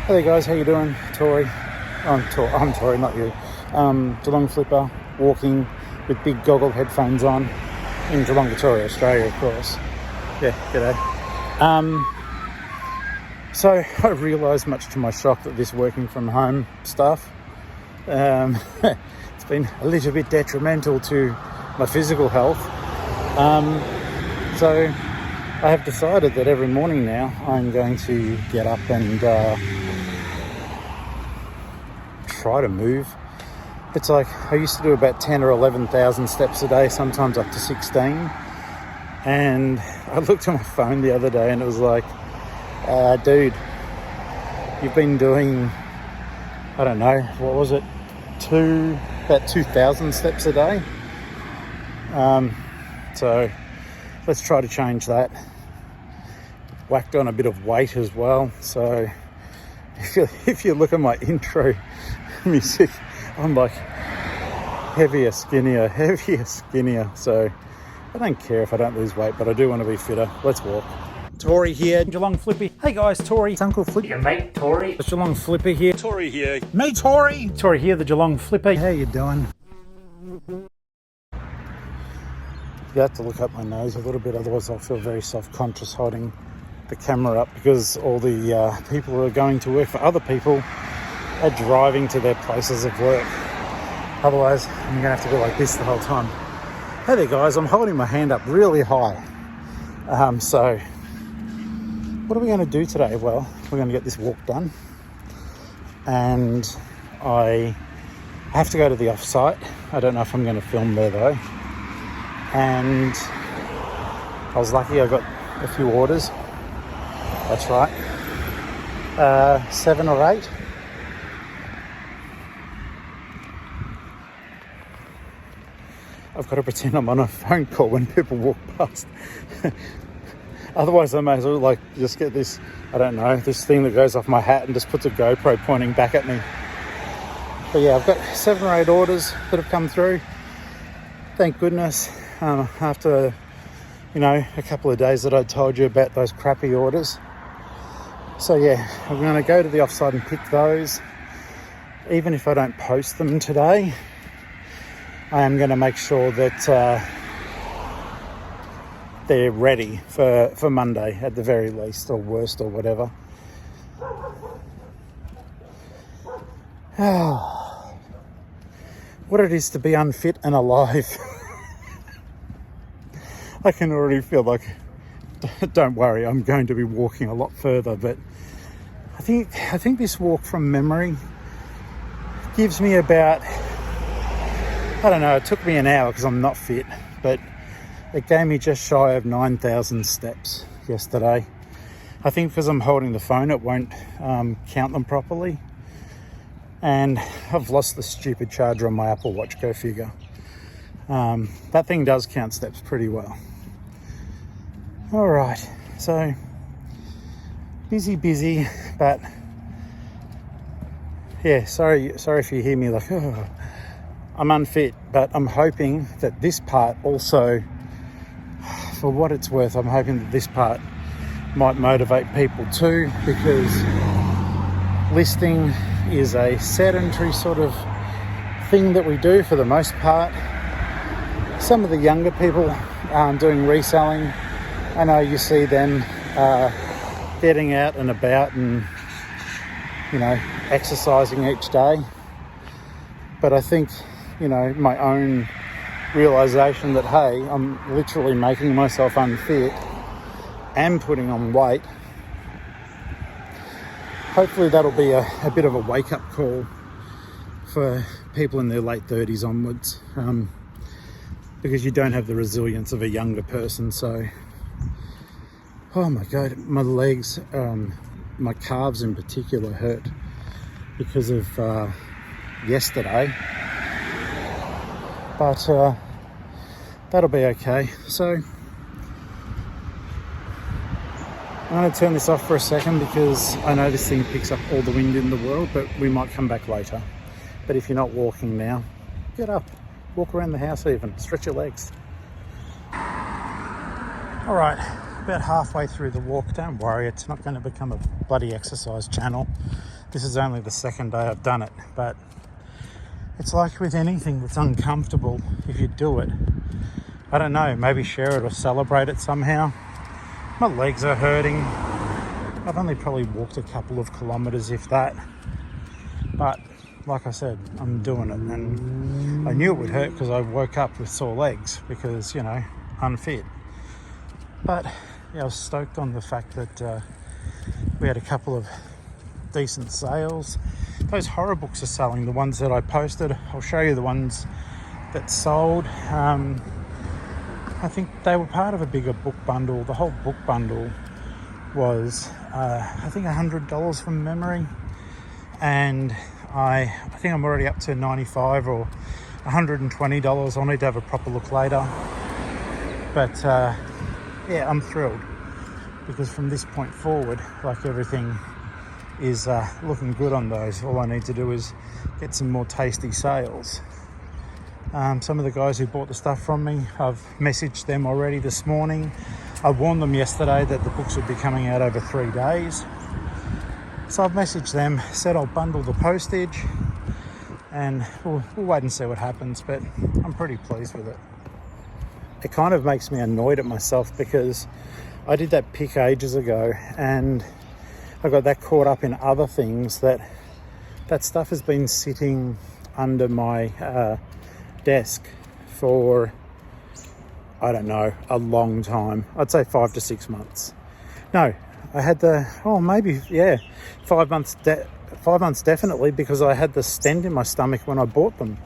Hey guys, how you doing? Tori. I'm Tori, not you. Geelong-Flipper, walking with big goggle headphones on in Geelong, Victoria, Australia, of course. Yeah, g'day. So I realised, much to my shock, that this working from home stuff, it's been a little bit detrimental to my physical health. So I have decided that every morning now I'm going to get up and try to move. It's like I used to do about 10 or 11,000 steps a day, sometimes up to 16. And I looked at my phone the other day and it was like, dude, you've been doing, I don't know, what was it? About 2,000 steps a day. So let's try to change that. Whacked on a bit of weight as well. So if you look at my intro music, I'm like heavier, skinnier. So I don't care if I don't lose weight, but I do want to be fitter. Let's walk. Tori here, Geelong-Flipper. Hey guys, Tori. It's Uncle Flip. Your mate, Tori. It's Geelong-Flipper here. Tori here. Me, Tori. Tori here, the Geelong-Flipper. How you doing? You have to look up my nose a little bit, otherwise I'll feel very self-conscious holding the camera up, because all the people who are going to work for other people are driving to their places of work. Otherwise, I'm going to have to go like this the whole time. Hey there guys, I'm holding my hand up really high. So what are we going to do today? Well, we're going to get this walk done. And I have to go to the off-site. I don't know if I'm going to film there though. And I was lucky, I got a few orders. That's right. 7 or 8. I've got to pretend I'm on a phone call when people walk past. Otherwise I may as well like just get this, I don't know, this thing that goes off my hat and just puts a GoPro pointing back at me. But yeah, I've got 7 or 8 orders that have come through. Thank goodness. After, a couple of days that I told you about those crappy orders. So yeah, I'm going to go to the offsite and pick those. Even if I don't post them today, I am going to make sure that they're ready for Monday at the very least, or worst, or whatever. What it is to be unfit and alive. I can already feel like, don't worry, I'm going to be walking a lot further, but I think this walk from memory gives me about, I don't know, it took me an hour because I'm not fit, but it gave me just shy of 9,000 steps yesterday. I think because I'm holding the phone, it won't count them properly. And I've lost the stupid charger on my Apple Watch, go figure. That thing does count steps pretty well. All right, so busy, but yeah, sorry if you hear me like, oh, I'm unfit, but I'm hoping that this part also, for what it's worth, I'm hoping that this part might motivate people too, because listing is a sedentary sort of thing that we do for the most part. Some of the younger people doing reselling, I know you see them getting out and about and, exercising each day. But I think, my own realization that, hey, I'm literally making myself unfit and putting on weight. Hopefully that'll be a bit of a wake-up call for people in their late 30s onwards, because you don't have the resilience of a younger person. So, oh my God, my legs, my calves in particular hurt because of yesterday, but that'll be okay. So I'm going to turn this off for a second because I know this thing picks up all the wind in the world, but we might come back later. But if you're not walking now, get up, walk around the house even, stretch your legs. All right, about halfway through the walk. Don't worry, it's not going to become a bloody exercise channel. This is only the second day I've done it, but it's like with anything that's uncomfortable, if you do it, I don't know, maybe share it or celebrate it somehow. My legs are hurting. I've only probably walked a couple of kilometers, if that. But like I said, I'm doing it, and I knew it would hurt because I woke up with sore legs because, you know, unfit. But yeah, I was stoked on the fact that we had a couple of decent sales. Those horror books are selling, the ones that I posted. I'll show you the ones that sold. I think they were part of a bigger book bundle. The whole book bundle was I think $100 from memory, and I think I'm already up to $95 or $120. I'll need to have a proper look later, but yeah, I'm thrilled because from this point forward, like, everything is looking good on those. All I need to do is get some more tasty sales. Some of the guys who bought the stuff from me, I've messaged them already this morning. I warned them yesterday that the books would be coming out over 3 days. So I've messaged them, said I'll bundle the postage, and we'll wait and see what happens, but I'm pretty pleased with it. It kind of makes me annoyed at myself because I did that pick ages ago and I got that caught up in other things that stuff has been sitting under my desk for, I don't know, a long time. I'd say 5 to 6 months. No, I had 5 months. 5 months definitely, because I had the stent in my stomach when I bought them.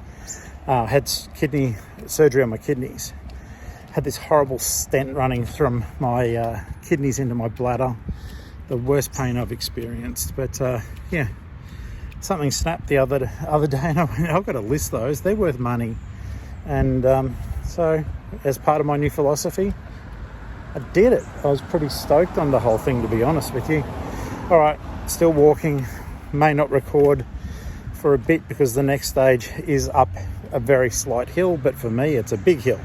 I had kidney surgery on my kidneys. Had this horrible stent running from my kidneys into my bladder. The worst pain I've experienced. But yeah, something snapped the other day, and I went, I've got to list those. They're worth money. And so, as part of my new philosophy, I did it. I was pretty stoked on the whole thing, to be honest with you. All right, still walking. May not record for a bit because the next stage is up a very slight hill, but for me, it's a big hill.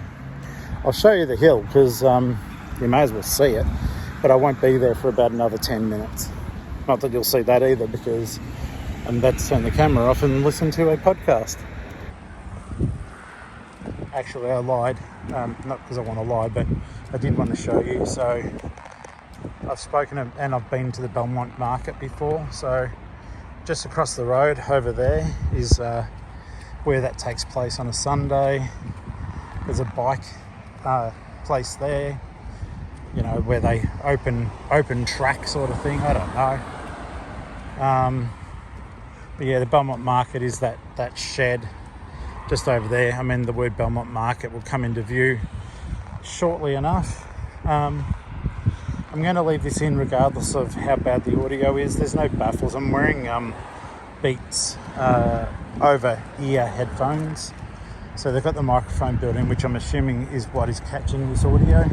I'll show you the hill because you may as well see it, but I won't be there for about another 10 minutes. Not that you'll see that either, because I'm about to turn the camera off and listen to a podcast. Actually, I lied. Not because I want to lie, but I did want to show you. So I've spoken and I've been to the Belmont market before. So just across the road over there is where that takes place on a Sunday. There's a bike place there, you know, where they open track sort of thing. I don't know. But yeah, the Belmont market is that shed just over there. I mean, the word Belmont market will come into view shortly enough. I'm going to leave this in regardless of how bad the audio is. There's no baffles. I'm wearing Beats over ear headphones, so they've got the microphone built in, which I'm assuming is what is catching this audio.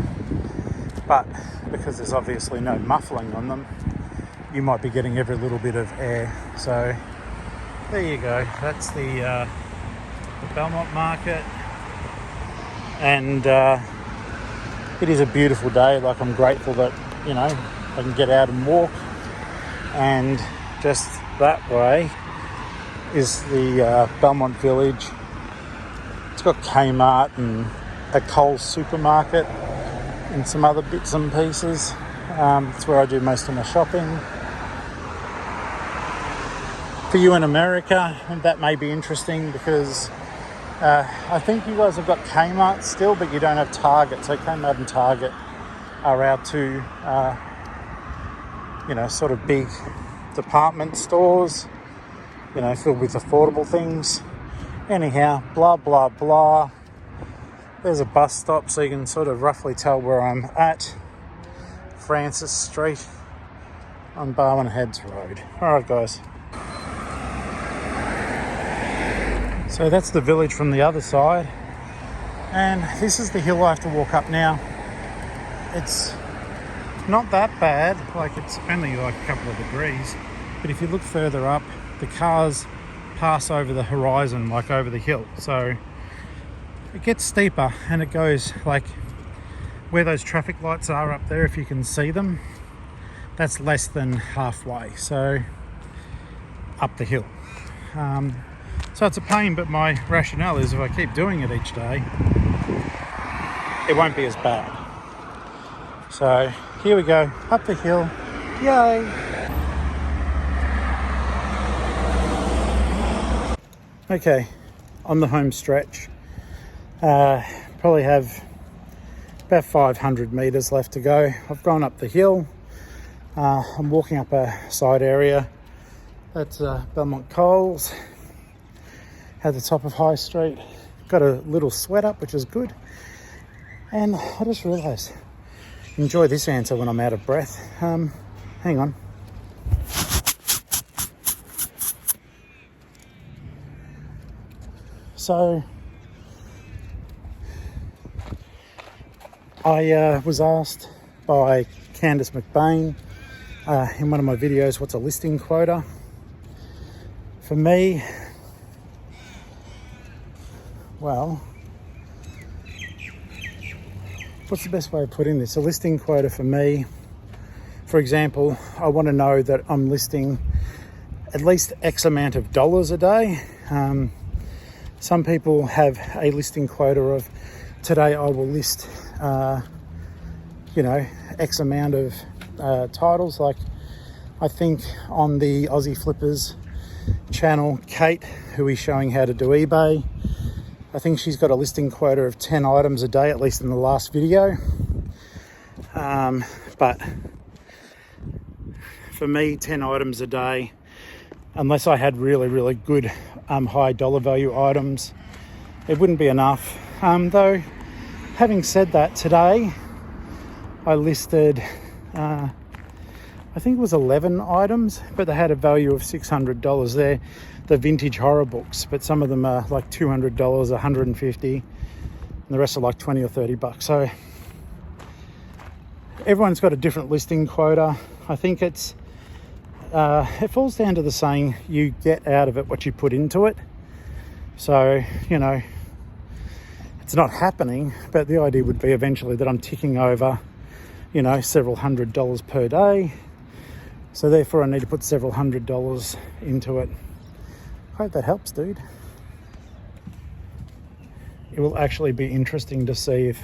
But because there's obviously no muffling on them, you might be getting every little bit of air. So there you go. That's the Belmont market, and it is a beautiful day. Like, I'm grateful that, you know, I can get out and walk. And just that way is the Belmont Village. It's got Kmart and a Coles supermarket and some other bits and pieces. It's where I do most of my shopping. For you in America, that may be interesting because I think you guys have got Kmart still, but you don't have Target. So Kmart and Target are our two, you know, sort of big department stores, you know, filled with affordable things. Anyhow, blah, blah, blah. There's a bus stop, so you can sort of roughly tell where I'm at. Francis Street on Barwon Heads Road. All right, guys. So that's the village from the other side, and this is the hill I have to walk up now. It's not that bad, like it's only like a couple of degrees, but if you look further up, the cars pass over the horizon, like over the hill, so it gets steeper, and it goes like where those traffic lights are up there, if you can see them, that's less than halfway. So up the hill. So it's a pain, but my rationale is if I keep doing it each day, it won't be as bad. So here we go, up the hill, yay! Okay, on the home stretch, probably have about 500 metres left to go. I've gone up the hill. I'm walking up a side area. That's Belmont Coles at the top of High Street. Got a little sweat up, which is good. And I just realised, enjoy this answer when I'm out of breath. Hang on. So I was asked by Candice McBain in one of my videos, what's a listing quota? For me, well, what's the best way of putting this? A listing quota for me, for example, I want to know that I'm listing at least X amount of dollars a day. Some people have a listing quota of today I will list, X amount of titles. Like I think on the Aussie Flippers channel, Kate, who is showing how to do eBay, I think she's got a listing quota of 10 items a day, at least in the last video. But for me, 10 items a day, unless I had really, really good high dollar value items, it wouldn't be enough. Though, having said that, today I listed, I think it was 11 items, but they had a value of $600. They're the vintage horror books, but some of them are like $200, $150, and the rest are like 20 or 30 bucks. So everyone's got a different listing quota. I think it falls down to the saying, you get out of it what you put into it. So, it's not happening, but the idea would be eventually that I'm ticking over, several $100s per day. So therefore I need to put several $100s into it. I hope that helps, dude. It will actually be interesting to see if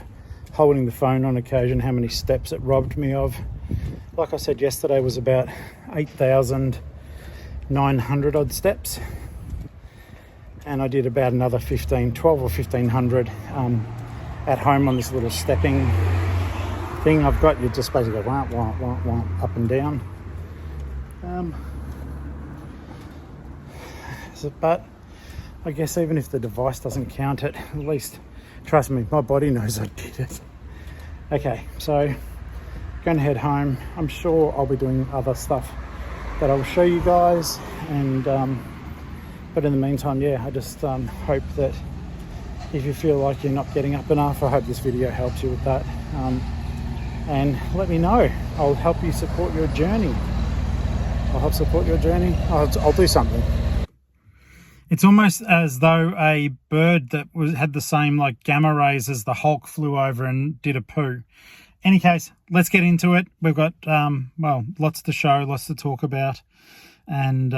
holding the phone on occasion, how many steps it robbed me of. Like I said yesterday, was about 8,900 odd steps. And I did about another 12 or 1,500 at home on this little stepping thing I've got. You just basically go wah, wah, wah, wah, up and down. But I guess even if the device doesn't count it, at least, trust me, my body knows I did it. Okay, so going to head home. I'm sure I'll be doing other stuff that I'll show you guys, and but in the meantime, yeah, I just hope that if you feel like you're not getting up enough, I hope this video helps you with that. And let me know. I'll help you support your journey. I'll help support your journey. I'll do something. It's almost as though a bird that had the same like gamma rays as the Hulk flew over and did a poo. Any case, let's get into it. We've got, lots to show, lots to talk about. And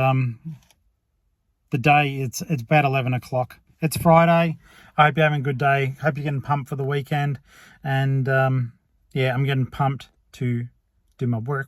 the day, it's about 11 o'clock. It's Friday. I hope you're having a good day. Hope you're getting pumped for the weekend. And yeah, I'm getting pumped to do my work.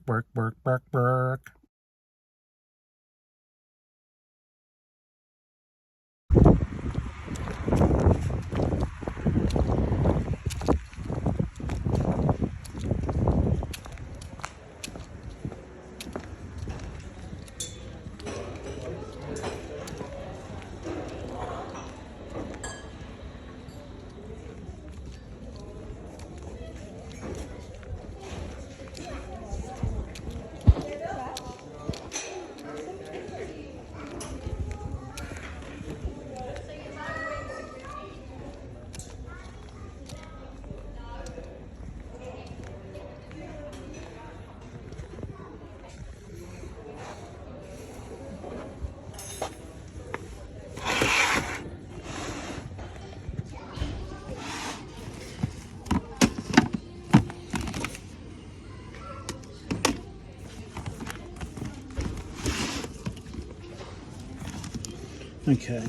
Okay,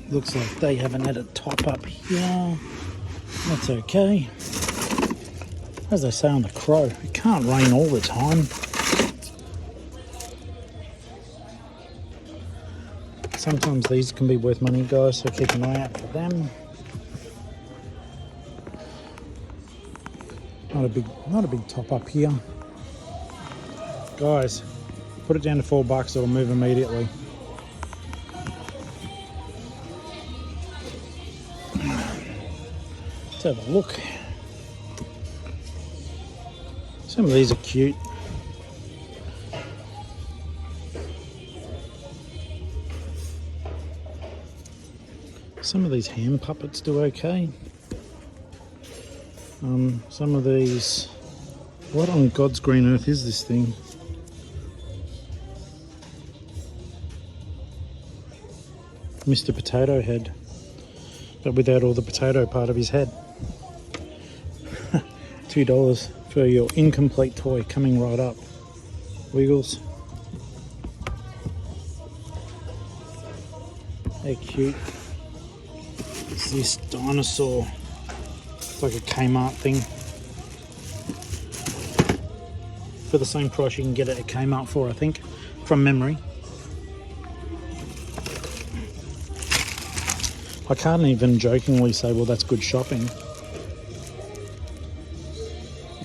looks like they haven't had a top up here. That's okay. As they say on the Crow, it can't rain all the time. Sometimes these can be worth money, guys, so keep an eye out for them. Not a big top up here. Guys, put it down to $4, it'll move immediately. Let's have a look. Some of these are cute. Some of these hand puppets do okay. Some of these... What on God's green earth is this thing? Mr. Potato Head, but without all the potato part of his head. $2 for your incomplete toy coming right up. Wiggles. They're cute. It's this dinosaur. It's like a Kmart thing. For the same price you can get it at Kmart for, I think, from memory. I can't even jokingly say, well, that's good shopping.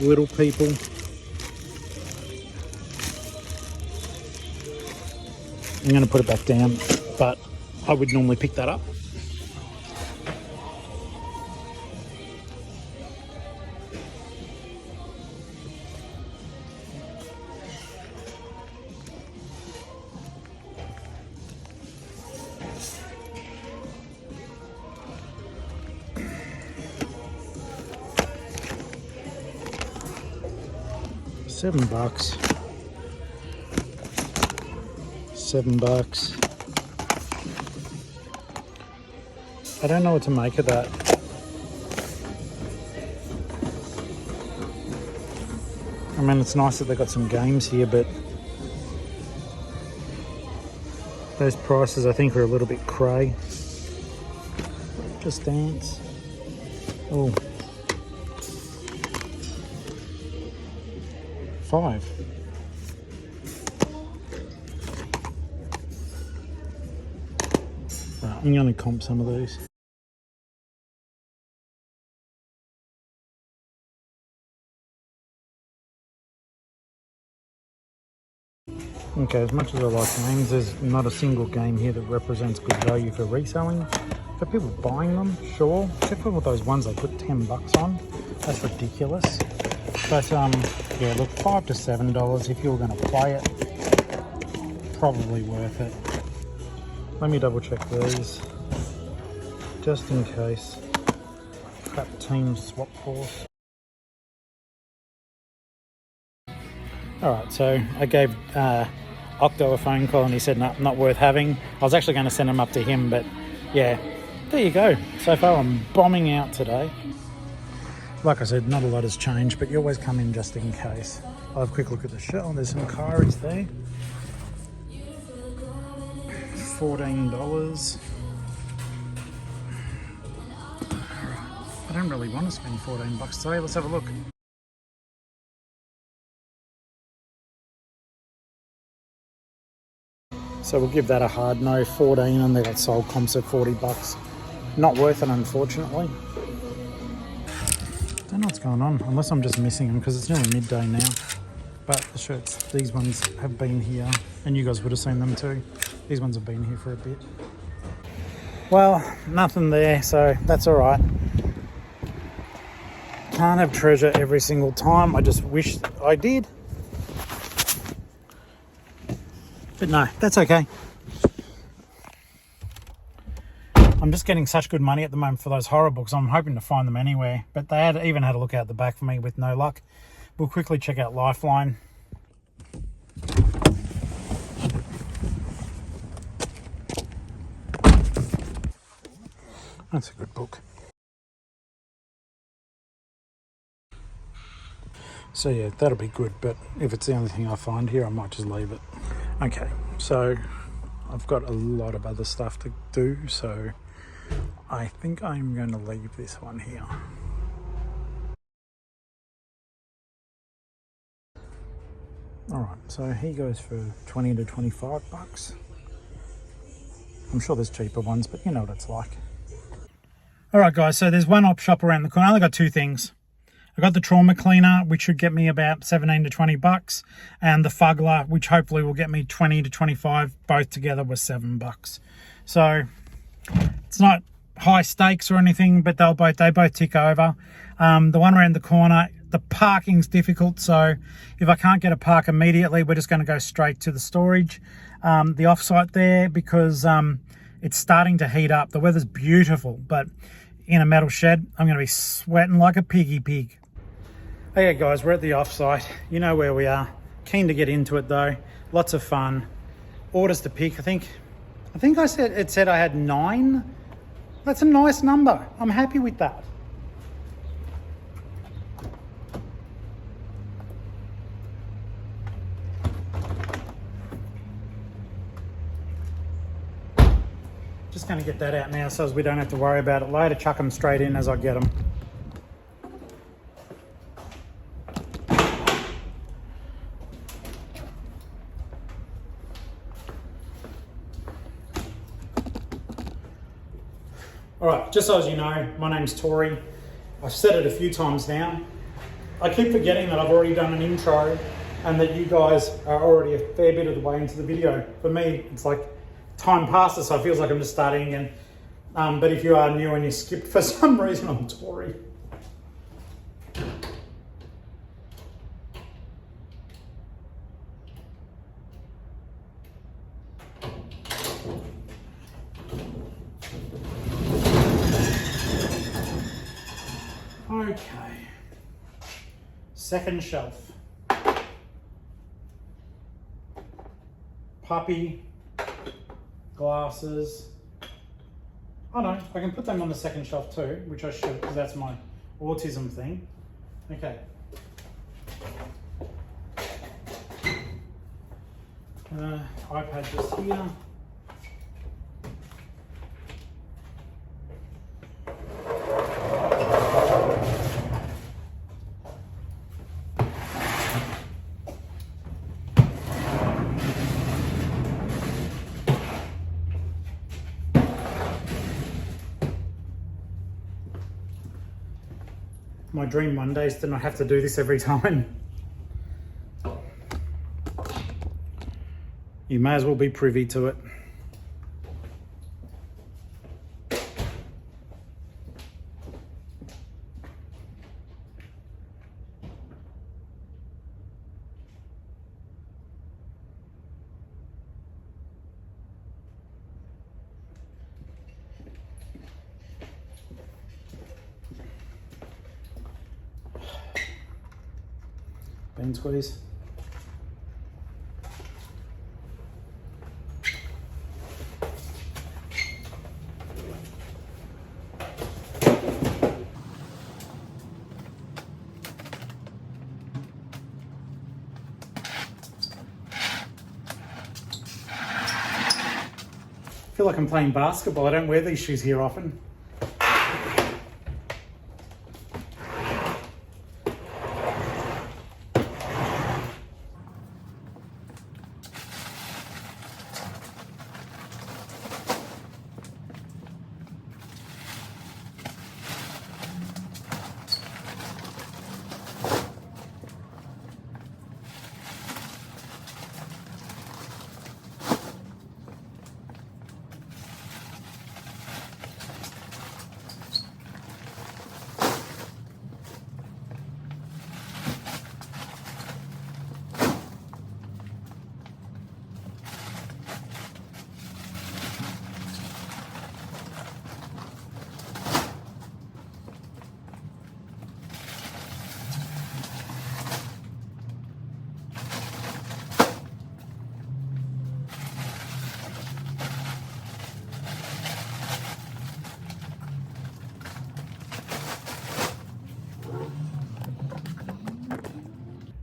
Little people. I'm going to put it back down, but I would normally pick that up. $7. $7. I don't know what to make of that. I mean, it's nice that they got some games here, but those prices I think are a little bit cray. Just Dance. Oh. $5. Right, I'm going to comp some of these. Okay, as much as I like games, there's not a single game here that represents good value for reselling. For people buying them, sure. Except for those ones they put $10 on. That's ridiculous. But yeah, look, $5 to $7 if you were going to play it, probably worth it. Let me double check these, just in case. Crap team swap force. Alright, so I gave Octo a phone call and he said, no, not worth having. I was actually going to send them up to him, but yeah, there you go. So far I'm bombing out today. Like I said, not a lot has changed, but you always come in just in case. I'll have a quick look at the shelf. There's some Kairis there. $14. I don't really want to spend $14 today. Let's have a look. So we'll give that a hard no. 14, and they got sold comps at $40. Not worth it, unfortunately. Don't know what's going on, unless I'm just missing them because it's nearly midday now. But the shirts, these ones have been here, and you guys would have seen them too. These ones have been here for a bit. Well, nothing there, so that's all right. Can't have treasure every single time. I just wish I did. But no, that's okay. I'm just getting such good money at the moment for those horror books. I'm hoping to find them anywhere. But they even had a look out the back for me with no luck. We'll quickly check out Lifeline. That's a good book. So yeah, that'll be good. But if it's the only thing I find here, I might just leave it. Okay, so I've got a lot of other stuff to do, so I think I'm going to leave this one here. Alright, so he goes for 20 to 25 bucks. I'm sure there's cheaper ones, but you know what it's like. Alright guys, so there's one op shop around the corner. I only got two things. I got the trauma cleaner, which should get me about 17 to 20 bucks, and the fuggler, which hopefully will get me 20 to 25. Both together was 7 bucks. So it's not high stakes or anything, but they both tick over. The one around the corner, the parking's difficult, so if I can't get a park immediately, we're just going to go straight to the storage. The offsite there, because it's starting to heat up. The weather's beautiful, but in a metal shed, I'm going to be sweating like a piggy pig. Hey guys, we're at the offsite. You know where we are. Keen to get into it though. Lots of fun. Orders to pick. I think it said I had 9. That's a nice number. I'm happy with that. Just going to get that out now so as we don't have to worry about it later. Chuck them straight in as I get them. Alright, just so as you know, my name's Tori. I've said it a few times now. I keep forgetting that I've already done an intro and that you guys are already a fair bit of the way into the video. For me, it's like time passes, so it feels like I'm just starting again. But if you are new and you skipped for some reason, I'm Tori. Okay, second shelf. Puppy, glasses. Oh no, I can put them on the second shelf too, which I should, because that's my autism thing. Okay. iPad just here. My dream one day is to not have to do this every time. You may as well be privy to it. Bean squeeze. I feel like I'm playing basketball. I don't wear these shoes here often.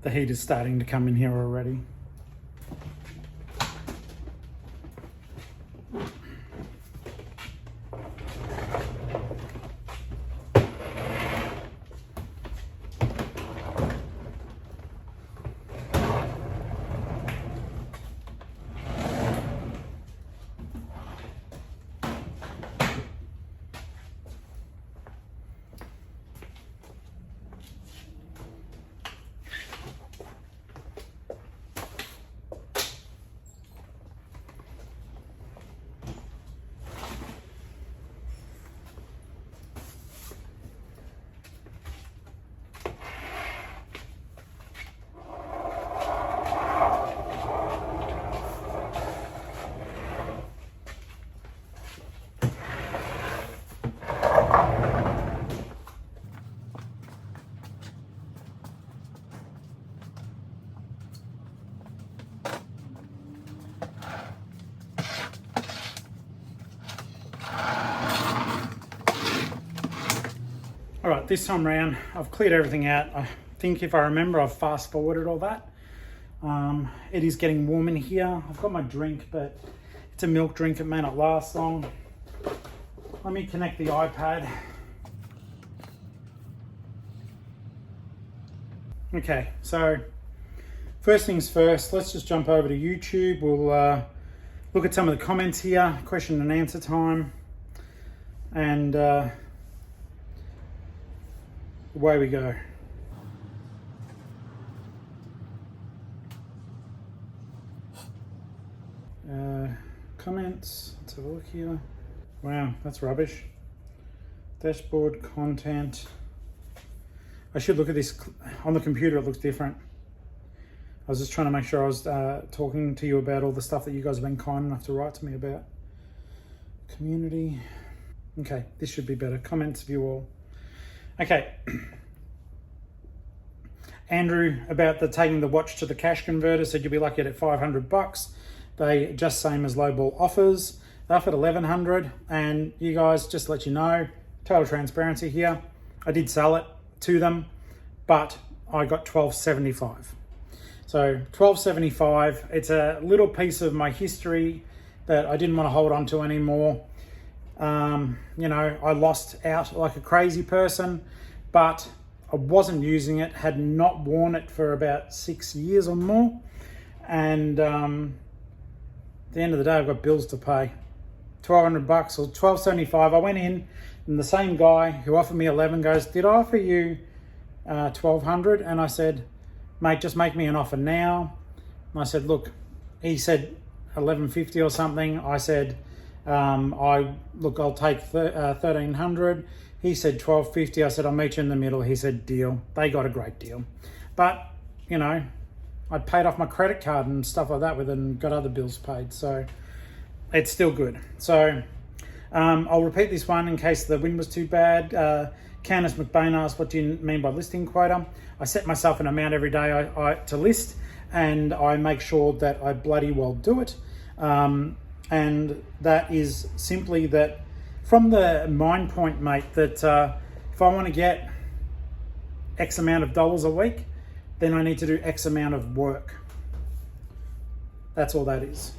The heat is starting to come in here already. All right, this time around, I've cleared everything out. I think if I remember, I've fast forwarded all that. It is getting warm in here. I've got my drink, but it's a milk drink. It may not last long. Let me connect the iPad. Okay, so first things first, let's just jump over to YouTube. We'll look at some of the comments here, question and answer time, and away we go. Comments, let's have a look here. Wow, that's rubbish. Dashboard content. I should look at this on the computer, it looks different. I was just trying to make sure I was talking to you about all the stuff that you guys have been kind enough to write to me about. Community. Okay, this should be better. Comments, view all. Okay. Andrew, about the taking the watch to the cash converter, said you'll be lucky at $500. They just same as lowball offers. They're up at $1,100, and you guys, just to let you know, total transparency here, I did sell it to them, but I got $1,275. So $1,275, it's a little piece of my history that I didn't want to hold on to anymore. You know, I lost out like a crazy person, but I wasn't using it, had not worn it for about 6 years or more. And at the end of the day, I've got bills to pay. $1,200 or $1,275. I went in, and the same guy who offered me 11 goes, did I offer you $1,200? And I said, mate, just make me an offer now. And I said, look, he said $1,150 or something. I said, I'll take $1,300. He said $1,250. I said, I'll meet you in the middle. He said, deal. They got a great deal. But, you know, I paid off my credit card and stuff like that with it and got other bills paid. So it's still good. So I'll repeat this one in case the wind was too bad. Candice McBain asked, what do you mean by listing quota? I set myself an amount every day to list, and I make sure that I bloody well do it. And that is simply that from the mind point, mate, that if I want to get X amount of dollars a week, then I need to do X amount of work. That's all that is.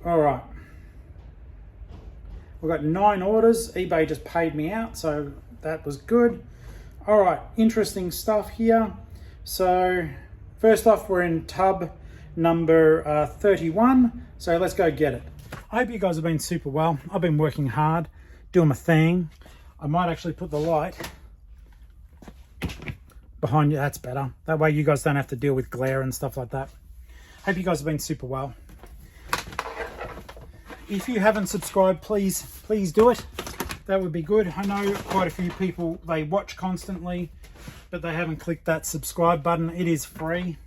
All right. We've got 9 orders. eBay just paid me out, so that was good. All right, interesting stuff here. So first off, we're in tub number 31. So let's go get it. I hope you guys have been super well. I've been working hard, doing my thing. I might actually put the light behind you. That's better. That way you guys don't have to deal with glare and stuff like that. Hope you guys have been super well. If you haven't subscribed, please do it. That would be good. I know quite a few people, they watch constantly, but they haven't clicked that subscribe button. It is free.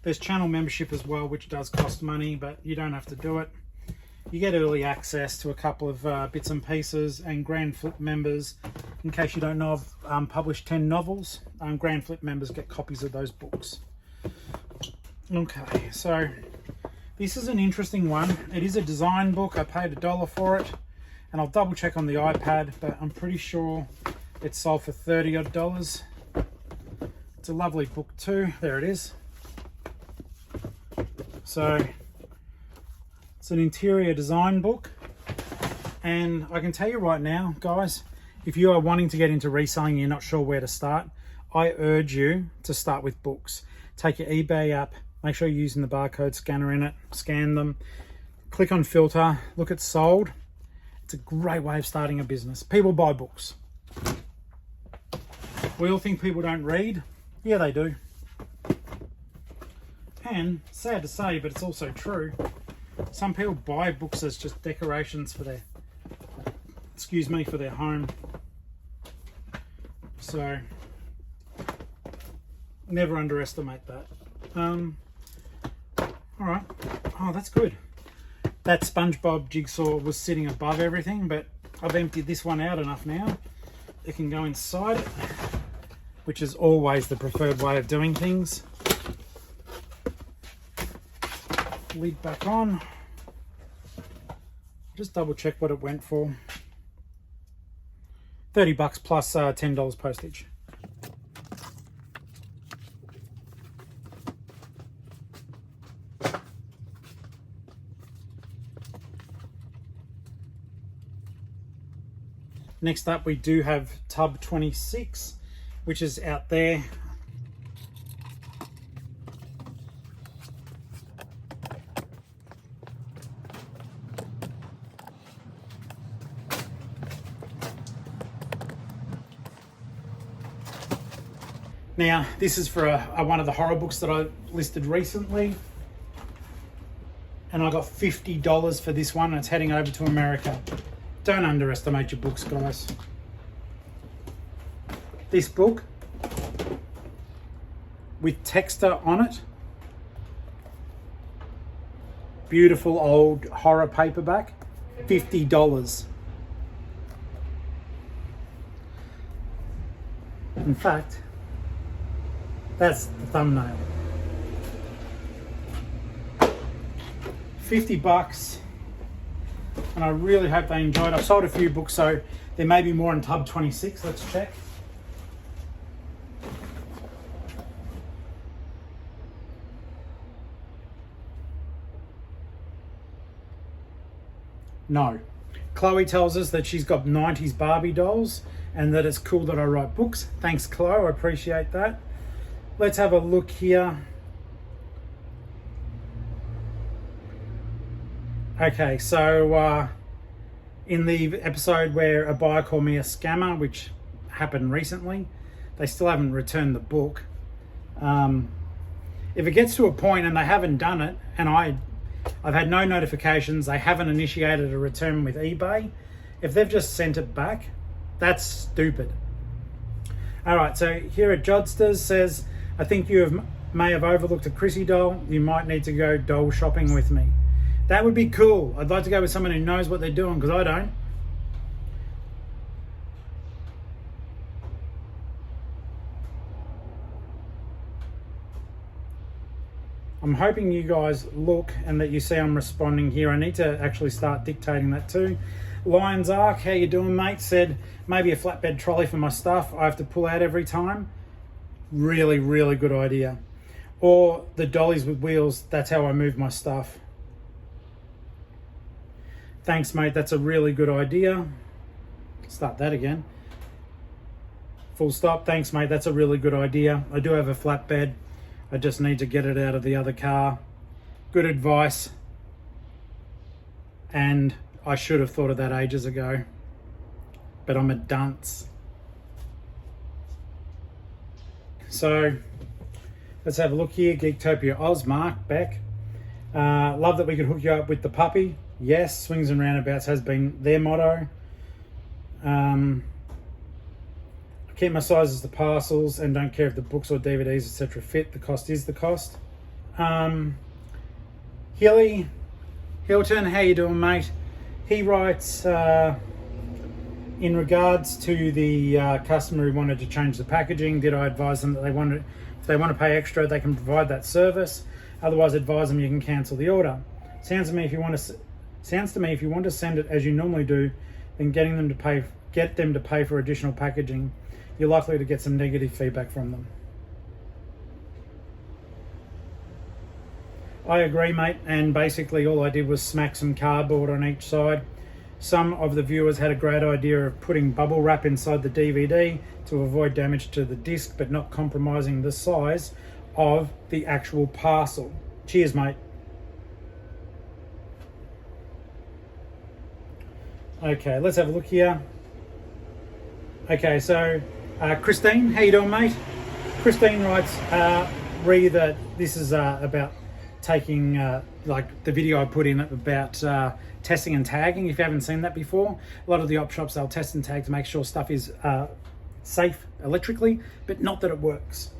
There's channel membership as well, which does cost money, but you don't have to do it. You get early access to a couple of bits and pieces, and Grand Flip members, in case you don't know, I've published 10 novels. Grand Flip members get copies of those books. Okay, so this is an interesting one. It is a design book. I paid $1 for it, and I'll double check on the iPad, but I'm pretty sure it sold for $30 odd. It's a lovely book too. There it is. So it's It's an interior design book. And I can tell you right now, guys, if you are wanting to get into reselling and you're not sure where to start, I urge you to start with books. Take your eBay app, make sure you're using the barcode scanner in it, scan them, click on filter, look at sold. It's a great way of starting a business. People buy books. We all think people don't read. Yeah, they do. And sad to say, but it's also true, some people buy books as just decorations for their, for their home. So never underestimate that. All right. Oh, that's good. That SpongeBob jigsaw was sitting above everything, but I've emptied this one out enough now. It can go inside it, which is always the preferred way of doing things. Lid back on. Just double check what it went for. $30 plus $10 postage. Next up, we do have tub 26, which is out there. Now, this is for one of the horror books that I listed recently. And I got $50 for this one, and it's heading over to America. Don't underestimate your books, guys. This book, with Texter on it. Beautiful old horror paperback, $50. In fact, that's the thumbnail. $50, and I really hope they enjoyed. I've sold a few books, so there may be more in tub 26. Let's check. No. Chloe tells us that she's got 90s Barbie dolls and that it's cool that I write books. Thanks, Chloe. I appreciate that. Let's have a look here. Okay, so in the episode where a buyer called me a scammer, which happened recently, they still haven't returned the book. If it gets to a point and they haven't done it, and I've had no notifications, they haven't initiated a return with eBay, if they've just sent it back, that's stupid. All right, so here at Jodsters says, I think you may have overlooked a Chrissy doll. You might need to go doll shopping with me. That would be cool. I'd like to go with someone who knows what they're doing, because I don't. I'm hoping you guys look and that you see I'm responding here. I need to actually start dictating that too. Lions Ark, how you doing, mate? Said, maybe a flatbed trolley for my stuff I have to pull out every time. Really, really good idea. Or the dollies with wheels, that's how I move my stuff. Thanks, mate, that's a really good idea. Start that again. Full stop, thanks, mate, that's a really good idea. I do have a flatbed. I just need to get it out of the other car. Good advice. And I should have thought of that ages ago. But I'm a dunce. So, let's have a look here. Geektopia Oz, Mark, Beck. Love that we could hook you up with the puppy. Yes, Swings and Roundabouts has been their motto. I keep my sizes to parcels and don't care if the books or DVDs, etc. fit. The cost is the cost. Hilly Hilton, how you doing, mate? He writes, in regards to the customer who wanted to change the packaging, did I advise them that if they want to pay extra, they can provide that service. Otherwise, advise them you can cancel the order. Sounds to me if you want to send it as you normally do, then get them to pay for additional packaging, you're likely to get some negative feedback from them. I agree, mate, and basically all I did was smack some cardboard on each side. Some of the viewers had a great idea of putting bubble wrap inside the DVD to avoid damage to the disc, but not compromising the size of the actual parcel. Cheers, mate. Okay, let's have a look here. Okay, so Christine, how you doing, mate? Christine writes, Ree, that this is about taking, like the video I put in about testing and tagging. If you haven't seen that before, a lot of the op shops, they'll test and tag to make sure stuff is safe electrically, but not that it works.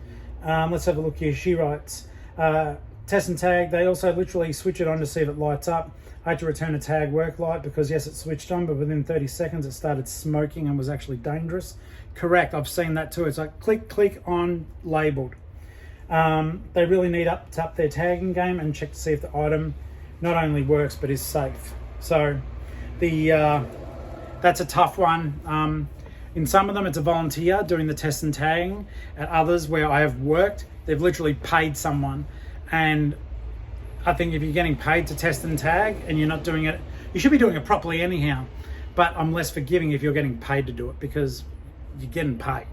Let's have a look here. She writes, test and tag, they also literally switch it on to see if it lights up. I had to return a tag work light because yes, it switched on, but within 30 seconds it started smoking and was actually dangerous. Correct, I've seen that too. It's like click, click on labeled. They really need to up their tagging game and check to see if the item not only works but is safe. So that's a tough one. In some of them it's a volunteer doing the test and tagging. At others where I have worked, they've literally paid someone. And I think if you're getting paid to test and tag and you're not doing it, you should be doing it properly anyhow. But I'm less forgiving if you're getting paid to do it because you're getting paid.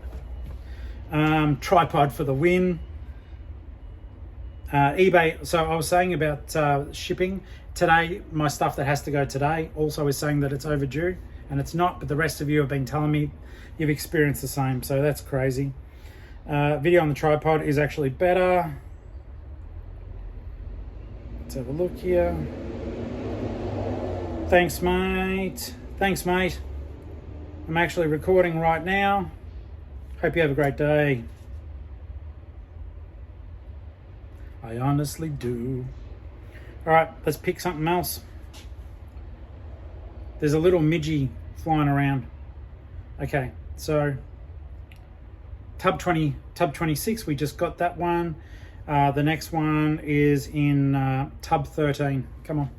Tripod for the win. eBay, so I was saying about shipping. Today, my stuff that has to go today also is saying that it's overdue, and it's not, but the rest of you have been telling me you've experienced the same, so that's crazy. Video on the tripod is actually better. Let's have a look here. Thanks, mate. Thanks, mate. I'm actually recording right now. Hope you have a great day. I honestly do. All right, let's pick something else. There's a little midgie flying around. Okay, so tub 26, we just got that one. The next one is in tub 13. Come on.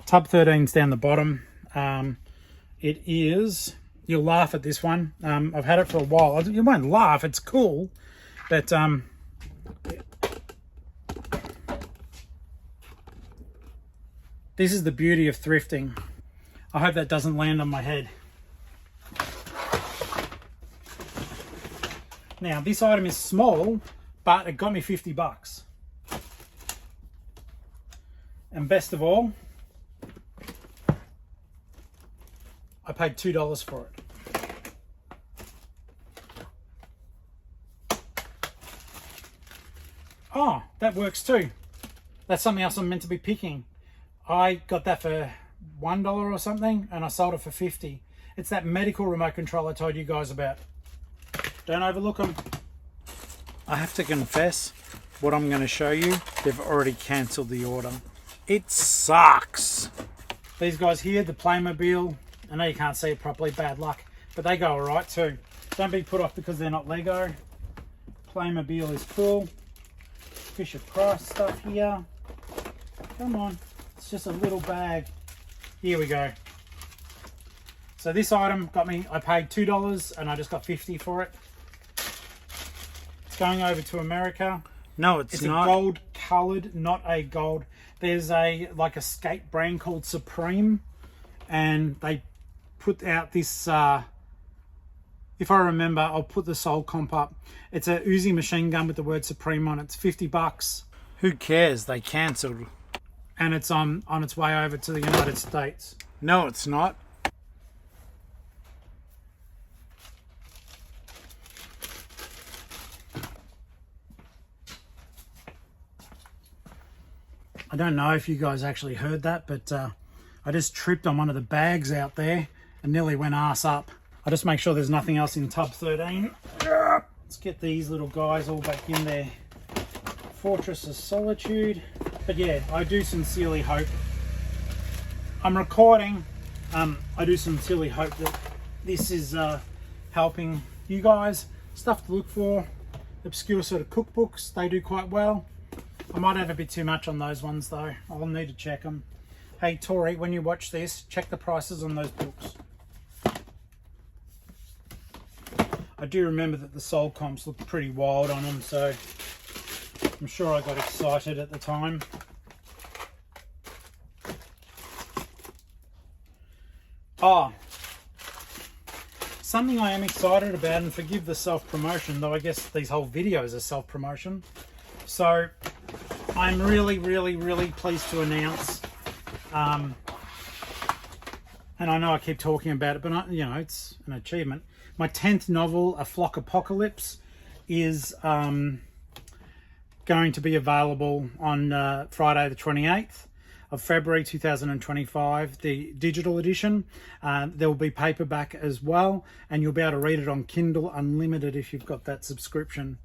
Tub 13's down the bottom. It is, you'll laugh at this one. I've had it for a while. You won't laugh, it's cool. But this is the beauty of thrifting. I hope that doesn't land on my head. Now, this item is small, but it got me 50 bucks. And best of all, I paid $2 for it. Oh, that works too. That's something else I'm meant to be picking. I got that for $1 or something, and I sold it for 50. It's that medical remote control I told you guys about. Don't overlook them. I have to confess, what I'm going to show you, they've already cancelled the order. It sucks. These guys here, the Playmobil, I know you can't see it properly, bad luck, but they go all right too. Don't be put off because they're not Lego. Playmobil is cool. Fisher-Price stuff here. Come on, it's just a little bag. Here we go. So this item got me, I paid $2 and I just got 50 for it. It's going over to America. No, it's not. It's a gold colored, not a gold. There's a, like a skate brand called Supreme, and they put out this, if I remember, I'll put the Soul Comp up. It's a Uzi machine gun with the word Supreme on it. It's 50 bucks. Who cares? They cancelled. And it's on its way over to the United States. No, it's not. I don't know if you guys actually heard that, but I just tripped on one of the bags out there and nearly went ass up. I'll just make sure there's nothing else in tub 13. Let's get these little guys all back in their Fortress of Solitude. But yeah, I do sincerely hope, I'm recording, I do sincerely hope that this is helping you guys. Stuff to look for, obscure sort of cookbooks, they do quite well. I might have a bit too much on those ones though. I'll need to check them. Hey Tori, when you watch this, check the prices on those books. I do remember that the sold comps looked pretty wild on them, so I'm sure I got excited at the time. Oh, something I am excited about, and forgive the self-promotion, though I guess these whole videos are self-promotion. So I'm really pleased to announce, and I know I keep talking about it, but you know, it's an achievement. My 10th novel, A Flock Apocalypse, is going to be available on Friday the 28th of February 2025, the digital edition. There will be paperback as well, and you'll be able to read it on Kindle Unlimited if you've got that subscription.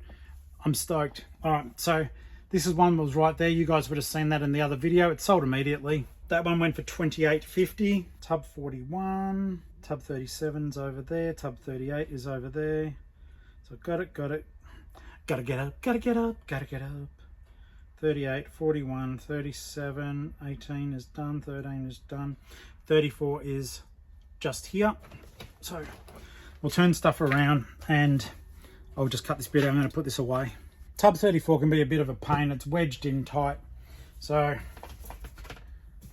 I'm stoked. All right, so this is one that was right there. You guys would have seen that in the other video. It sold immediately. That one went for $28.50. Tub 41, tub 37's over there, tub 38 is over there. So got it. Gotta get up. 38, 41, 37, 18 is done, 13 is done, 34 is just here. So we'll turn stuff around and I'll just cut this bit out. I'm going to put this away. Tub 34 can be a bit of a pain. It's wedged in tight. So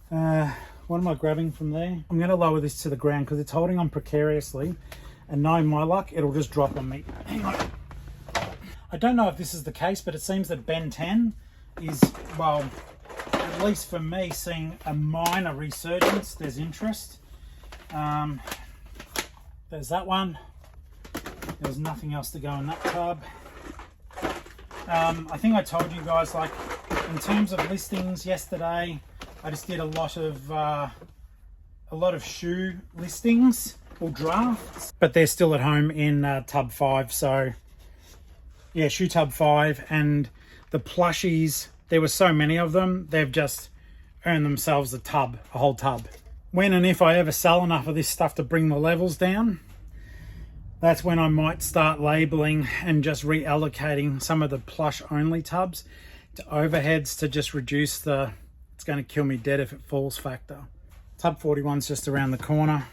what am I grabbing from there? I'm going to lower this to the ground because it's holding on precariously, and knowing my luck, it'll just drop on me. Hang on. I don't know if this is the case, but it seems that Ben 10 is, well, at least for me, seeing a minor resurgence. There's interest. There's that one. There's nothing else to go in that tub. I think I told you guys, like, in terms of listings yesterday, I just did a lot of shoe listings or drafts, but they're still at home in tub 5. So yeah, shoe tub 5, and the plushies, there were so many of them, they've just earned themselves a whole tub. When and if I ever sell enough of this stuff to bring the levels down, that's when I might start labeling and just reallocating some of the plush only tubs to overheads to just reduce the it's going to kill me dead if it falls factor. Tub 41's just around the corner.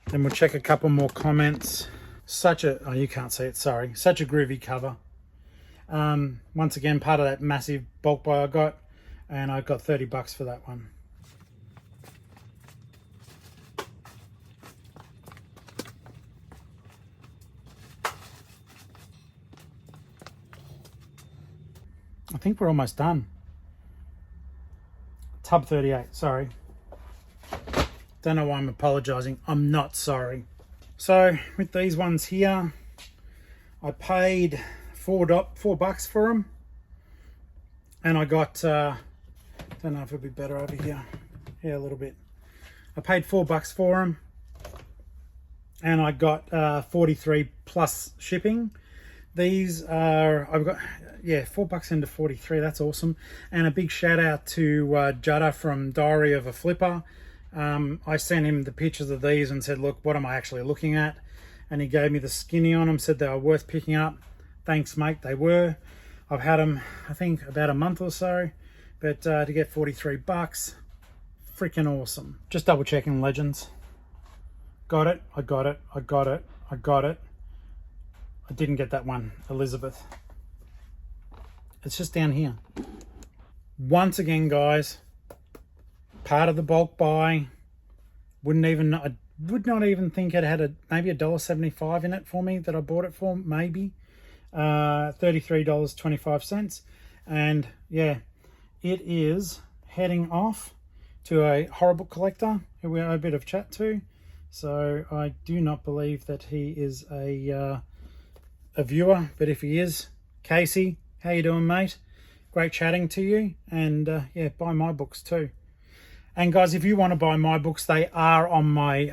Then we'll check a couple more comments. Oh, you can't see it, sorry. Such a groovy cover. Once again, part of that massive bulk buy I got, and I got $30 for that one. I think we're almost done. Tub 38, sorry. Don't know why I'm apologizing. I'm not sorry. So with these ones here, I paid $4 for them, and I got don't know if it'll be better over here. Yeah, a little bit. I paid $4 for them, and I got 43 plus shipping. These are, I've got, yeah, $4 into 43. That's awesome. And a big shout out to Judda from Diary of a Flipper. I sent him the pictures of these and said, look, what am I actually looking at? And he gave me the skinny on them, said they were worth picking up. Thanks, mate, they were. I've had them, I think, about a month or so, but to get $43, freaking awesome. Just double checking legends. Got it, I got it, I got it, I got it. I didn't get that one, Elizabeth. It's just down here. Once again, guys, part of the bulk buy. I would not even think it had maybe $1.75 in it for me that I bought it for, maybe. $33.25. And yeah, it is heading off to a horrible collector who we had a bit of chat to. So I do not believe that he is a viewer, but if he is, Casey, how you doing, mate? Great chatting to you. And yeah, buy my books too. And guys, if you want to buy my books, they are on my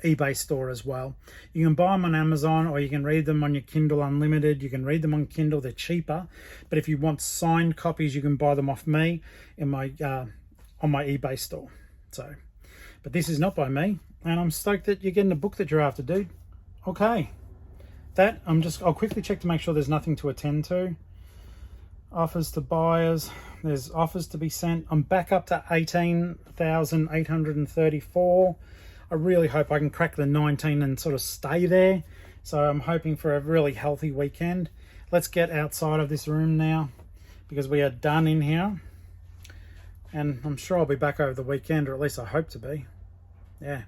eBay store as well. You can buy them on Amazon, or you can read them on your Kindle Unlimited. You can read them on Kindle, they're cheaper. But if you want signed copies, you can buy them off me in my on my eBay store. So, but this is not by me, and I'm stoked that you're getting a book that you're after, dude. Okay, I'll quickly check to make sure there's nothing to attend to. Offers to buyers, there's offers to be sent. I'm back up to 18,834. I really hope I can crack the 19 and sort of stay there. So I'm hoping for a really healthy weekend. Let's get outside of this room now because we are done in here. And I'm sure I'll be back over the weekend, or at least I hope to be. Yeah.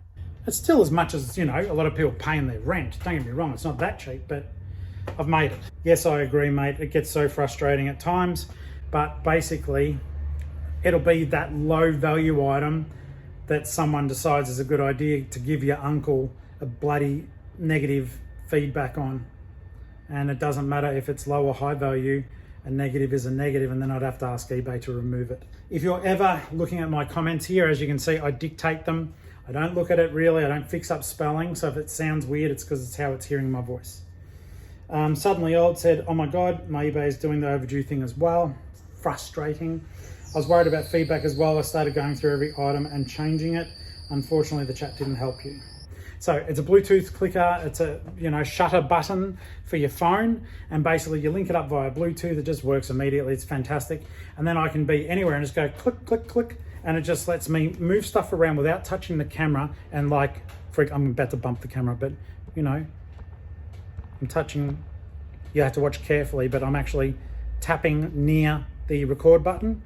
It's still as much as, you know, a lot of people paying their rent. Don't get me wrong, it's not that cheap, but I've made it. Yes, I agree, mate. It gets so frustrating at times, but basically it'll be that low value item that someone decides is a good idea to give your uncle a bloody negative feedback on. And it doesn't matter if it's low or high value, a negative is a negative, and then I'd have to ask eBay to remove it. If you're ever looking at my comments here, as you can see, I dictate them. I don't look at it really, I don't fix up spelling, so if it sounds weird, it's because it's how it's hearing my voice. Suddenly Old said, oh my God, my eBay is doing the overdue thing as well. Frustrating. I was worried about feedback as well. I started going through every item and changing it. Unfortunately, the chat didn't help you. So it's a Bluetooth clicker. It's a, you know, shutter button for your phone. And basically you link it up via Bluetooth. It just works immediately. It's fantastic. And then I can be anywhere and just go click, click, click. And it just lets me move stuff around without touching the camera. And like, I'm about to bump the camera, but you know, I'm touching, you have to watch carefully, but I'm actually tapping near the record button.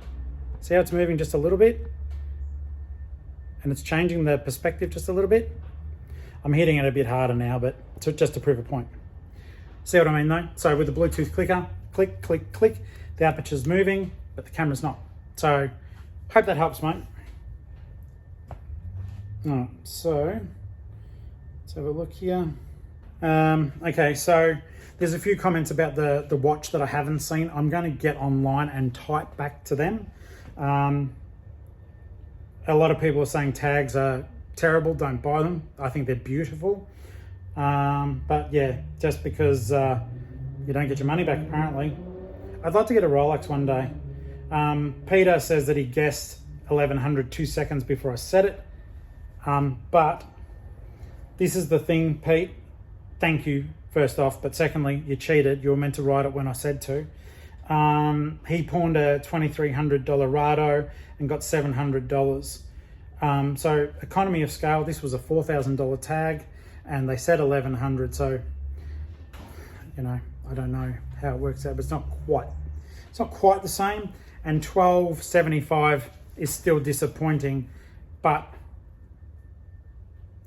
See how it's moving just a little bit? And it's changing the perspective just a little bit. I'm hitting it a bit harder now, but just to prove a point. See what I mean though? So with the Bluetooth clicker, click, click, click, the aperture's moving, but the camera's not. So hope that helps, mate. All right, so let's have a look here. Okay, so there's a few comments about the watch that I haven't seen. I'm going to get online and type back to them. A lot of people are saying tags are terrible, don't buy them. I think they're beautiful. But yeah, just because you don't get your money back apparently. I'd like to get a Rolex one day. Peter says that he guessed 1100 2 seconds before I said it. But this is the thing, Pete. Thank you, first off. But secondly, you cheated. You were meant to write it when I said to. He pawned a $2,300 Rado and got $700. So economy of scale, this was a $4,000 tag and they said 1100. So, you know, I don't know how it works out, but it's not quite the same. And 1275 is still disappointing, but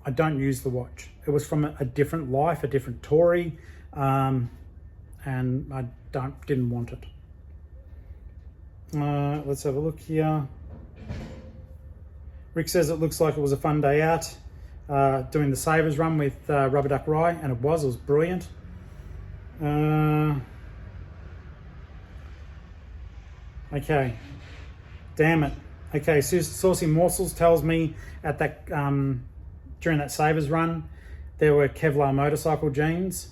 I don't use the watch. It was from a different life, a different Tory, and I didn't want it. Let's have a look here. Rick says it looks like it was a fun day out, doing the Savers run with Rubber Duck Rye, and it was brilliant. Okay, damn it. Okay, Saucy Morsels tells me at that during that Savers run, there were Kevlar motorcycle jeans,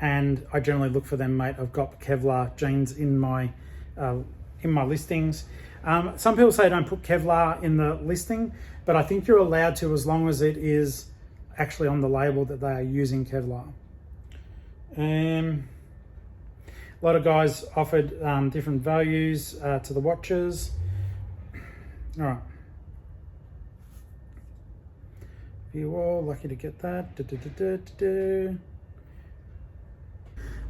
and I generally look for them, mate. I've got Kevlar jeans in my listings. Some people say don't put Kevlar in the listing, but I think you're allowed to as long as it is actually on the label that they are using Kevlar. A lot of guys offered different values to the watches. All right. You all lucky to get that.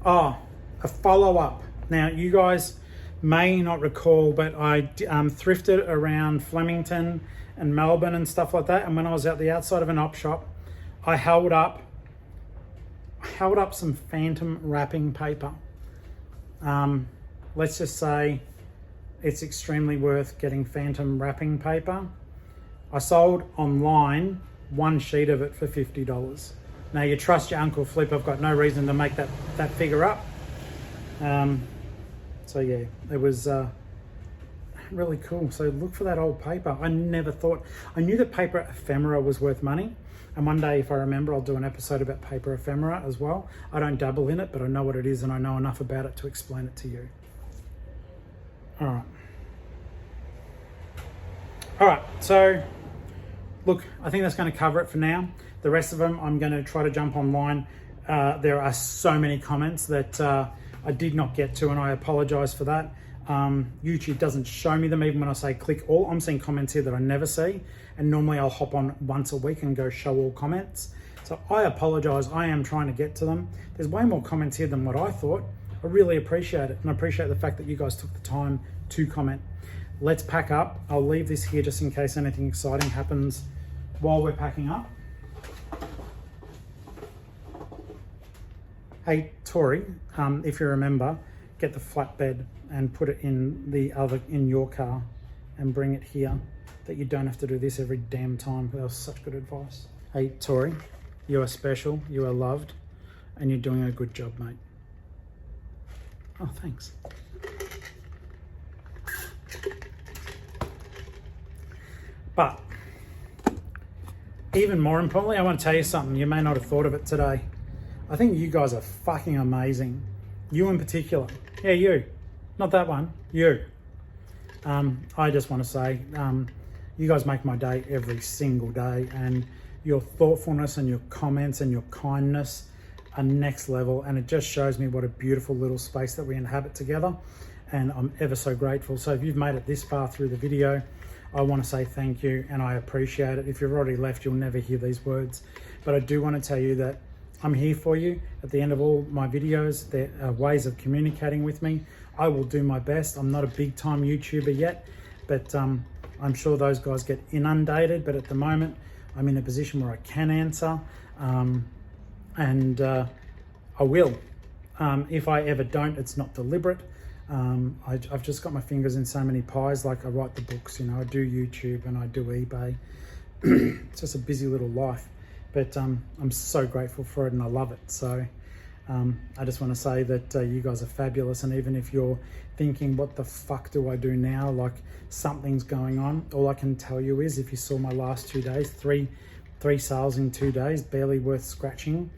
Oh, a follow-up. Now, you guys may not recall, but I thrifted around Flemington and Melbourne and stuff like that. And when I was out the outside of an op shop, I held up some phantom wrapping paper. Let's just say it's extremely worth getting phantom wrapping paper. I sold online one sheet of it for $50. Now you trust your Uncle Flip. I've got no reason to make that figure up. So yeah, it was really cool. So look for that old paper. I never thought, I knew that paper ephemera was worth money. And one day, if I remember, I'll do an episode about paper ephemera as well. I don't dabble in it, but I know what it is and I know enough about it to explain it to you. All right, so look, I think that's going to cover it for now. The rest of them, I'm going to try to jump online there are so many comments that I did not get to, and I apologize for that. YouTube doesn't show me them even when I say click all. I'm seeing comments here that I never see, and normally I'll hop on once a week and go show all comments. So I apologize. I am trying to get to them. There's way more comments here than what I thought. I really appreciate it, and I appreciate the fact that you guys took the time to comment. Let's pack up. I'll leave this here just in case anything exciting happens while we're packing up. Hey, Tori, if you remember, get the flatbed and put it in your car and bring it here, that you don't have to do this every damn time. That was such good advice. Hey, Tori, you are special, you are loved, and you're doing a good job, mate. Oh, thanks. But even more importantly, I want to tell you something. You may not have thought of it today. I think you guys are fucking amazing. You in particular. Yeah, you. Not that one. You. I just want to say, you guys make my day every single day, and your thoughtfulness and your comments and your kindness are next level, and it just shows me what a beautiful little space that we inhabit together, and I'm ever so grateful. So if you've made it this far through the video, I want to say thank you, and I appreciate it. If you've already left, you'll never hear these words, but I do want to tell you that I'm here for you. At the end of all my videos, there are ways of communicating with me. I will do my best. I'm not a big time YouTuber yet, but I'm sure those guys get inundated, but at the moment I'm in a position where I can answer, and I will. If I ever don't, it's not deliberate. I've just got my fingers in so many pies. Like, I write the books, you know, I do YouTube and I do eBay. It's just a busy little life, but I'm so grateful for it and I love it. So I just want to say that you guys are fabulous, and even if you're thinking, what the fuck do I do now, like something's going on, all I can tell you is, if you saw my last 2 days, three sales in 2 days, barely worth scratching.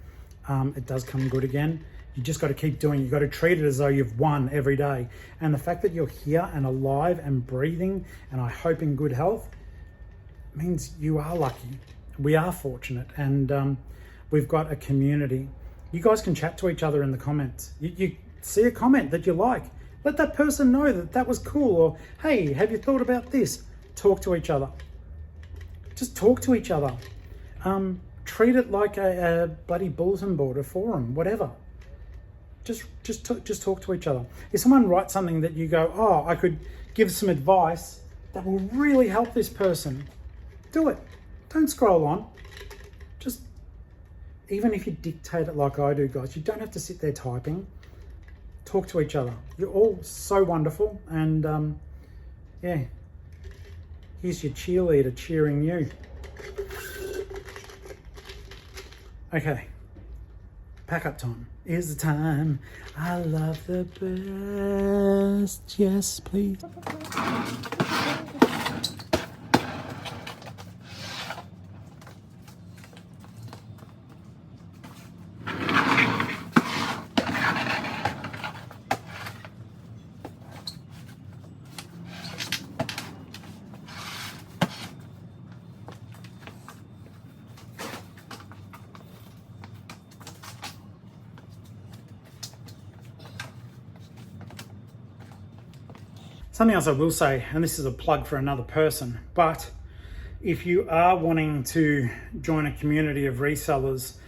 It does come good again. You just got to keep doing it. You got to treat it as though you've won every day. And the fact that you're here and alive and breathing, and I hope in good health, means you are lucky. We are fortunate, and we've got a community. You guys can chat to each other in the comments. You see a comment that you like, let that person know that that was cool, or hey, have you thought about this? Talk to each other. Just talk to each other. Treat it like a bloody bulletin board, a forum, whatever. Just talk to each other. If someone writes something that you go, oh, I could give some advice that will really help this person, do it. Don't scroll on. Just, even if you dictate it like I do, guys, you don't have to sit there typing. Talk to each other. You're all so wonderful, and yeah, here's your cheerleader cheering you. Okay, pack up time. Is the time I love the best. Yes, please. Something else I will say, and this is a plug for another person, but if you are wanting to join a community of resellers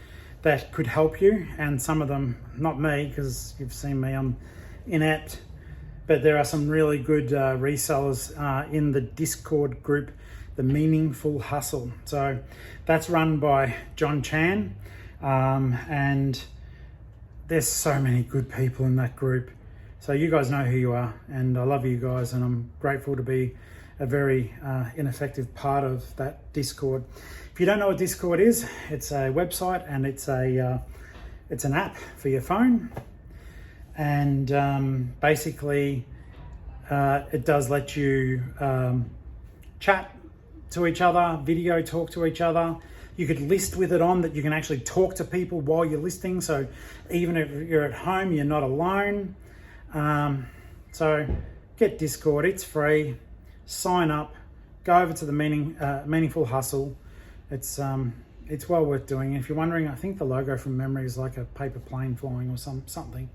that could help you, and some of them, not me, because you've seen me, I'm inept, but there are some really good resellers in the Discord group, The Meaningful Hustle. So that's run by John Chan, and there's so many good people in that group. So you guys know who you are, and I love you guys, and I'm grateful to be a very ineffective part of that Discord. If you don't know what Discord is, it's a website, and it's an app for your phone, and basically it does let you chat to each other, video talk to each other. You could list with it on, that you can actually talk to people while you're listing, so even if you're at home, you're not alone. So get Discord, it's free, sign up, go over to the Meaningful Hustle. It's it's well worth doing. If you're wondering, I think the logo from memory is like a paper plane flying or something.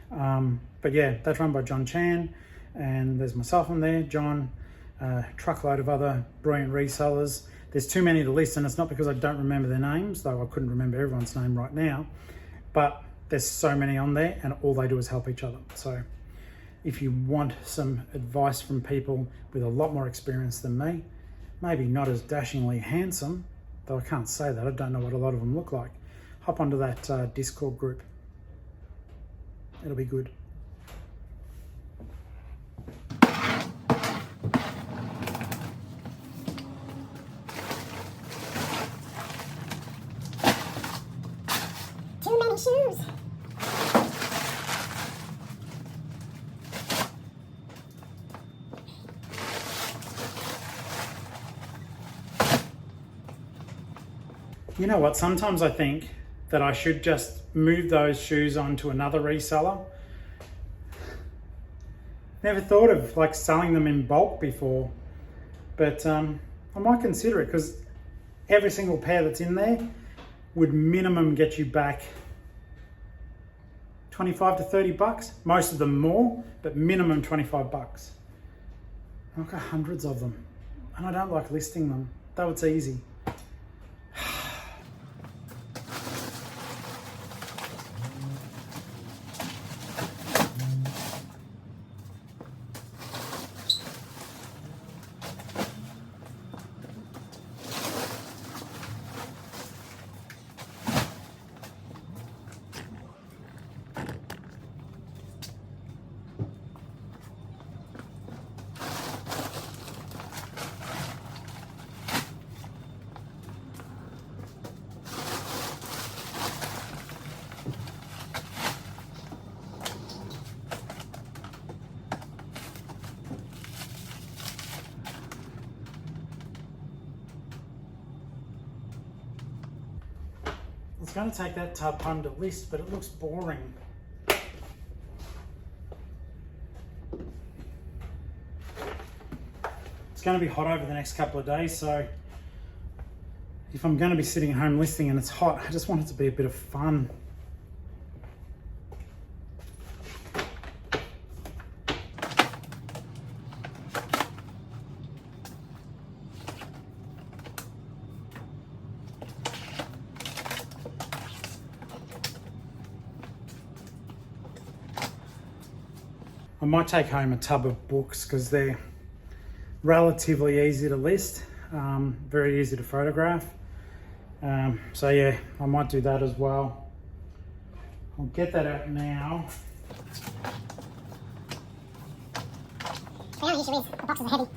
But yeah, that's run by John Chan, and there's myself on there, John, a truckload of other brilliant resellers. There's too many to list, and it's not because I don't remember their names, though I couldn't remember everyone's name right now, but there's so many on there, and all they do is help each other. So if you want some advice from people with a lot more experience than me, maybe not as dashingly handsome, though I can't say that, I don't know what a lot of them look like, hop onto that Discord group. It'll be good. Too many shoes. You know what, sometimes I think that I should just move those shoes on to another reseller. Never thought of like selling them in bulk before, but I might consider it, because every single pair that's in there would minimum get you back 25 to 30 bucks. Most of them more, but minimum 25 bucks. I've got hundreds of them, and I don't like listing them, though it's easy. It's going to take that tub home to list, but it looks boring. It's going to be hot over the next couple of days, so if I'm going to be sitting at home listing and it's hot, I just want it to be a bit of fun. I might take home a tub of books because they're relatively easy to list, very easy to photograph. So yeah, I might do that as well. I'll get that out now. The only issue is the boxes are heavy.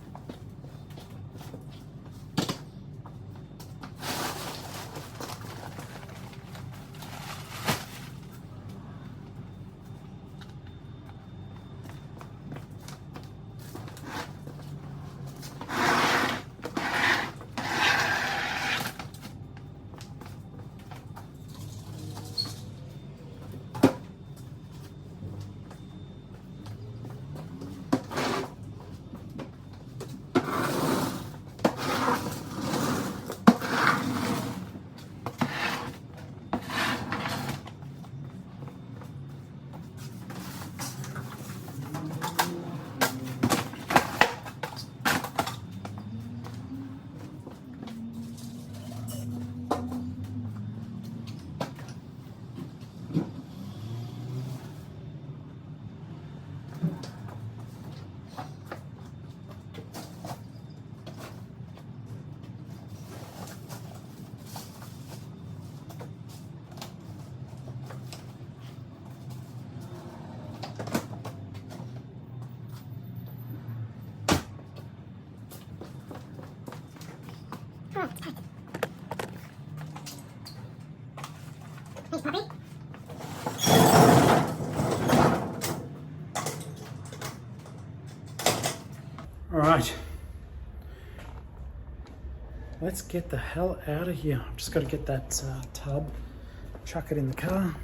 Oh, it's tight. Thanks, puppy. All right, let's get the hell out of here. I've just got to get that tub, chuck it in the car.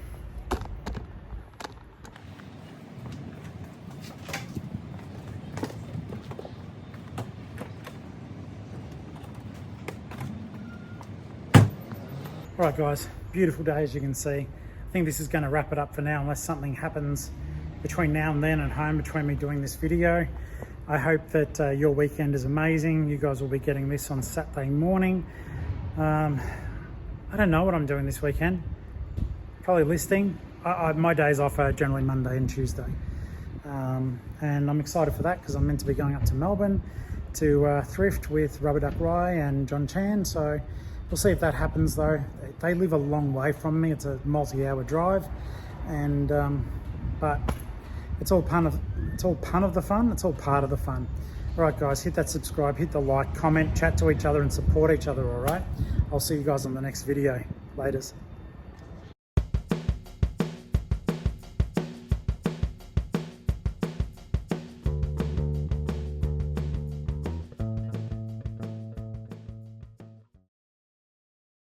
All right, guys, beautiful day as you can see. I think this is going to wrap it up for now, unless something happens between now and then at home between me doing this video. I hope that your weekend is amazing. You guys will be getting this on Saturday morning. I don't know what I'm doing this weekend. Probably listing. My days off are generally Monday and Tuesday. And I'm excited for that because I'm meant to be going up to Melbourne to thrift with Rubber Duck Rye and John Chan. So we'll see if that happens though. They live a long way from me. It's a multi-hour drive, and but it's all part of the fun. It's all part of the fun. All right, guys, hit that subscribe, hit the like, comment, chat to each other, and support each other. All right. I'll see you guys on the next video. Laters.